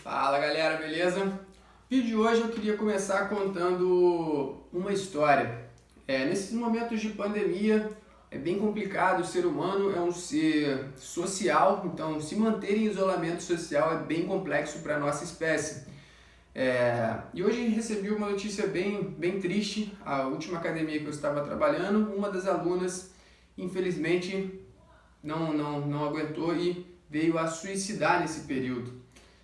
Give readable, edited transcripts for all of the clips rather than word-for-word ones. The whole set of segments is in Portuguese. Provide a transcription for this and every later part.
Fala galera, beleza? No vídeo de hoje eu queria começar contando uma história. Nesses momentos de pandemia é bem complicado, o ser humano é um ser social, então se manter em isolamento social é bem complexo para a nossa espécie. E hoje recebi uma notícia bem triste. A última academia que eu estava trabalhando, uma das alunas infelizmente não aguentou e veio a suicidar nesse período.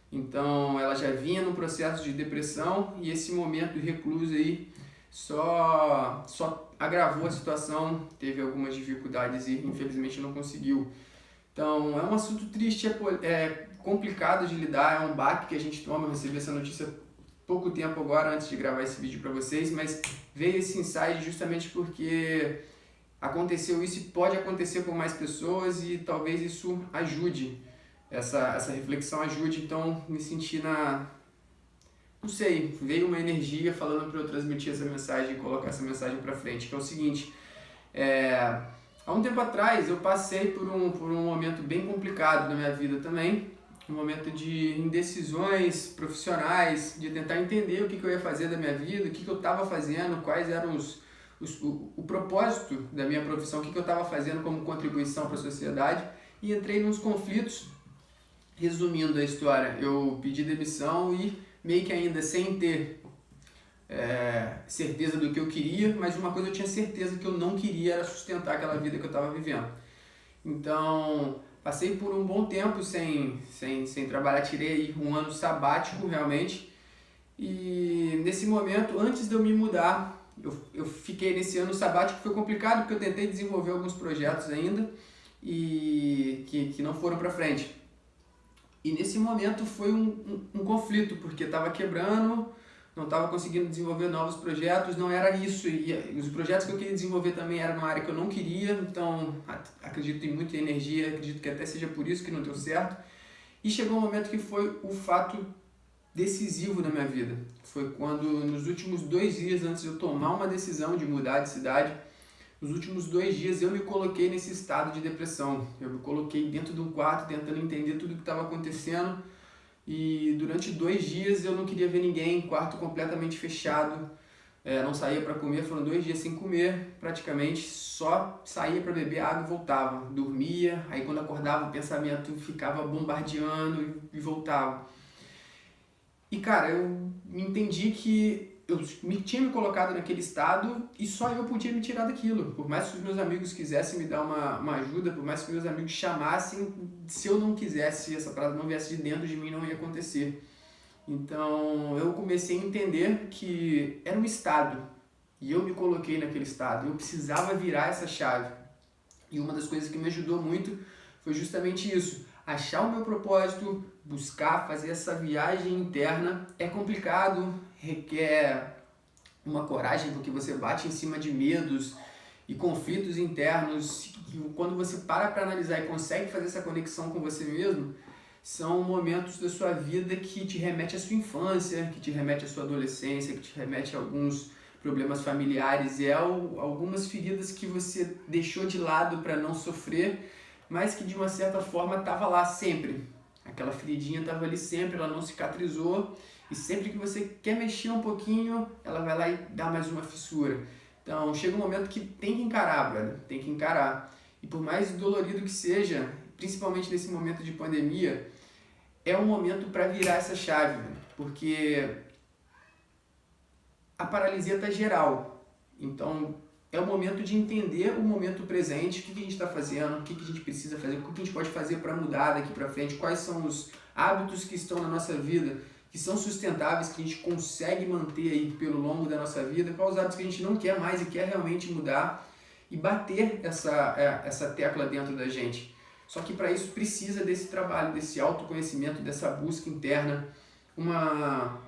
Então ela já vinha num processo de depressão e esse momento recluso aí só agravou a situação, teve algumas dificuldades e infelizmente não conseguiu. Então é um assunto triste, é complicado de lidar, é um baque que a gente toma. Eu recebi essa notícia há pouco tempo agora, antes de gravar esse vídeo para vocês, mas veio esse insight justamente porque aconteceu isso e pode acontecer com mais pessoas e talvez isso ajude. Essa reflexão ajude, então me senti não sei, veio uma energia falando para eu transmitir essa mensagem e colocar essa mensagem para frente, que é o seguinte. Há um tempo atrás eu passei por um momento bem complicado na minha vida também, um momento de indecisões profissionais, de tentar entender o que eu ia fazer da minha vida, o que eu estava fazendo, quais eram o propósito da minha profissão, o que eu estava fazendo como contribuição para a sociedade, e entrei nos conflitos. Resumindo a história, eu pedi demissão e meio que ainda sem ter certeza do que eu queria, mas uma coisa eu tinha certeza que eu não queria era sustentar aquela vida que eu estava vivendo. Então, passei por um bom tempo sem trabalhar, tirei um ano sabático realmente, e nesse momento, antes de eu me mudar, eu fiquei nesse ano sabático. Foi complicado porque eu tentei desenvolver alguns projetos ainda e que não foram para frente. E nesse momento foi um conflito, porque estava quebrando, não estava conseguindo desenvolver novos projetos, não era isso. E os projetos que eu queria desenvolver também eram uma área que eu não queria, então acredito em muita energia, acredito que até seja por isso que não deu certo. E chegou um momento que foi o fato decisivo da minha vida. Foi quando, nos últimos 2 dias antes de eu tomar uma decisão de mudar de cidade, nos últimos 2 dias eu me coloquei nesse estado de depressão. Eu me coloquei dentro de um quarto tentando entender tudo o que estava acontecendo, e durante 2 dias eu não queria ver ninguém, quarto completamente fechado, não saía para comer. Foram 2 dias sem comer praticamente, só saía para beber água e voltava, dormia, aí quando acordava o pensamento ficava bombardeando e voltava. E cara, eu entendi que eu tinha me colocado naquele estado e só eu podia me tirar daquilo. Por mais que os meus amigos quisessem me dar uma ajuda, por mais que meus amigos chamassem, se eu não quisesse, essa parada não viesse de dentro de mim, não ia acontecer. Então eu comecei a entender que era um estado e eu me coloquei naquele estado. Eu precisava virar essa chave. E uma das coisas que me ajudou muito foi justamente isso. Achar o meu propósito, buscar fazer essa viagem interna. É complicado, requer uma coragem, porque você bate em cima de medos e conflitos internos. Quando você para analisar e consegue fazer essa conexão com você mesmo, são momentos da sua vida que te remete à sua infância, que te remete à sua adolescência, que te remete a alguns problemas familiares e algumas feridas que você deixou de lado para não sofrer, mas que de uma certa forma estava lá sempre. Aquela feridinha estava ali sempre, ela não cicatrizou, e sempre que você quer mexer um pouquinho, ela vai lá e dá mais uma fissura. Então chega um momento que tem que encarar, brother, tem que encarar. E por mais dolorido que seja, principalmente nesse momento de pandemia, é um momento para virar essa chave, porque a paralisia está geral. Então é o momento de entender o momento presente, o que a gente está fazendo, o que a gente precisa fazer, o que a gente pode fazer para mudar daqui para frente, quais são os hábitos que estão na nossa vida, que são sustentáveis, que a gente consegue manter aí pelo longo da nossa vida, quais os hábitos que a gente não quer mais e quer realmente mudar, e bater essa tecla dentro da gente. Só que para isso precisa desse trabalho, desse autoconhecimento, dessa busca interna. Uma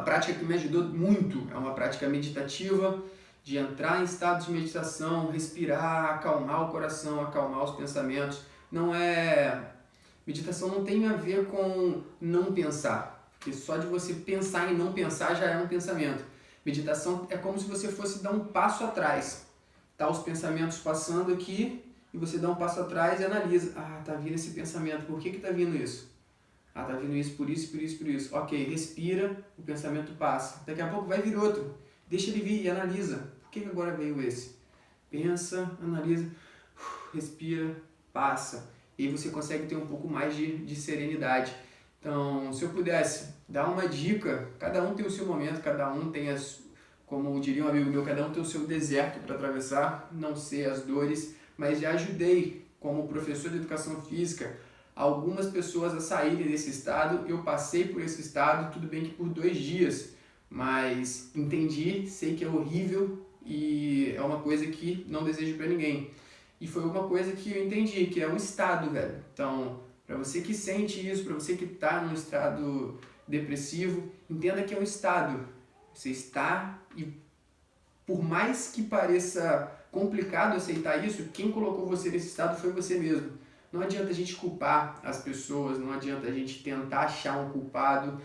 prática que me ajudou muito é uma prática meditativa, de entrar em estado de meditação, respirar, acalmar o coração, acalmar os pensamentos. Meditação não tem a ver com não pensar, porque só de você pensar em não pensar já é um pensamento. Meditação é como se você fosse dar um passo atrás. Tá os pensamentos passando aqui e você dá um passo atrás e analisa. Ah, tá vindo esse pensamento, por que tá vindo isso? Ah, tá vindo isso por isso, por isso, por isso. Ok, respira, o pensamento passa. Daqui a pouco vai vir outro. Deixa ele vir e analisa. Por que agora veio esse? Pensa, analisa, respira, passa. E aí você consegue ter um pouco mais de serenidade. Então, se eu pudesse dar uma dica, cada um tem o seu momento, cada um tem como diria um amigo meu, cada um tem o seu deserto para atravessar, não sei as dores, mas já ajudei como professor de educação física algumas pessoas a saírem desse estado. Eu passei por esse estado, tudo bem que por 2 dias, mas entendi, sei que é horrível e é uma coisa que não desejo para ninguém. E foi uma coisa que eu entendi, que é um estado, velho. Então, para você que sente isso, para você que está num estado depressivo, entenda que é um estado. Você está e por mais que pareça complicado aceitar isso, quem colocou você nesse estado foi você mesmo. Não adianta a gente culpar as pessoas, não adianta a gente tentar achar um culpado.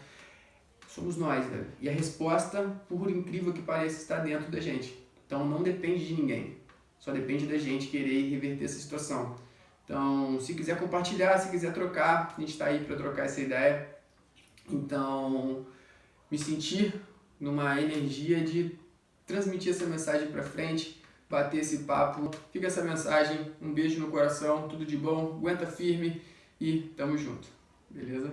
Somos nós, velho. E a resposta, por incrível que pareça, está dentro da gente. Então não depende de ninguém. Só depende da gente querer reverter essa situação. Então, se quiser compartilhar, se quiser trocar, a gente está aí para trocar essa ideia. Então, me sentir numa energia de transmitir essa mensagem para frente, bater esse papo. Fica essa mensagem, um beijo no coração, tudo de bom, aguenta firme e tamo junto, beleza?